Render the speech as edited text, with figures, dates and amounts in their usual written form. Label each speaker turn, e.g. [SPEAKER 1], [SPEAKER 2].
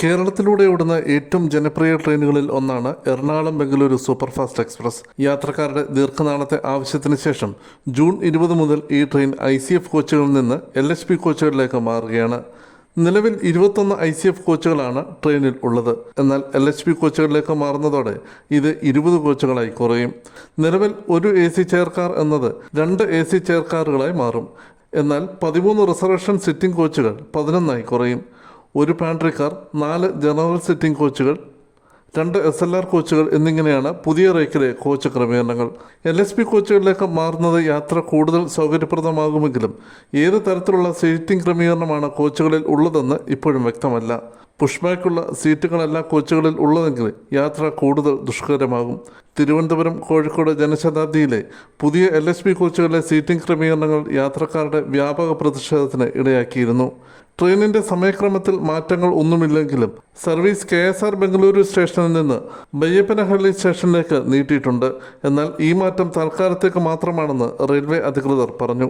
[SPEAKER 1] കേരളത്തിലൂടെ ഓടുന്ന ഏറ്റവും ജനപ്രിയ ട്രെയിനുകളിൽ ഒന്നാണ് എറണാകുളം ബംഗളൂരു സൂപ്പർഫാസ്റ്റ് എക്സ്പ്രസ്. യാത്രക്കാരുടെ ദീർഘനാളത്തെ ആവശ്യത്തിന് ശേഷം ജൂൺ 20 മുതൽ ഈ ട്രെയിൻ ICF കോച്ചുകളിൽ നിന്ന് LHP കോച്ചുകളിലേക്ക് മാറുകയാണ്. നിലവിൽ 21 ICF കോച്ചുകളാണ് ട്രെയിനിൽ ഉള്ളത്. എന്നാൽ LHP കോച്ചുകളിലേക്ക് മാറുന്നതോടെ ഇത് 20 കോച്ചുകളായി കുറയും. നിലവിൽ ഒരു AC ചെയർ കാർ എന്നത് 2 AC ചെയർ കാറുകളായി മാറും. എന്നാൽ 13 റിസർവേഷൻ സിറ്റിംഗ് കോച്ചുകൾ 11ആയി കുറയും. ഒരു പാൻട്രി കാർ, 4 ജനറൽ സിറ്റിംഗ് കോച്ചുകൾ, 2 SLR കോച്ചുകൾ എന്നിങ്ങനെയാണ് പുതിയ റേക്കിലെ കോച്ച് ക്രമീകരണങ്ങൾ. LHP കോച്ചുകളിലേക്ക് മാറുന്നത് യാത്ര കൂടുതൽ സൗകര്യപ്രദമാകുമെങ്കിലും ഏത് തരത്തിലുള്ള സീറ്റിംഗ് ക്രമീകരണമാണ് കോച്ചുകളിൽ ഉള്ളതെന്ന് ഇപ്പോഴും വ്യക്തമല്ല. പുഷ്ബാക്കുള്ള സീറ്റുകളല്ല കോച്ചുകളിൽ ഉള്ളതെങ്കിൽ യാത്ര കൂടുതൽ ദുഷ്കരമാകും. തിരുവനന്തപുരം കോഴിക്കോട് ജനശതാബ്ദിയിലെ പുതിയ LHP കോച്ചുകളിലെ സീറ്റിംഗ് ക്രമീകരണങ്ങൾ യാത്രക്കാരുടെ വ്യാപക പ്രതിഷേധത്തിന് ഇടയാക്കിയിരുന്നു. ട്രെയിനിൻ്റെ സമയക്രമത്തിൽ മാറ്റങ്ങൾ ഒന്നുമില്ലെങ്കിലും സർവീസ് KSR ബംഗളൂരു സ്റ്റേഷനിൽ നിന്ന് ബയ്യപ്പനഹള്ളി സ്റ്റേഷനിലേക്ക് നീട്ടിയിട്ടുണ്ട്. എന്നാൽ ഈ മാറ്റം തൽക്കാലത്തേക്ക് മാത്രമാണെന്ന് റെയിൽവേ അധികൃതർ പറഞ്ഞു.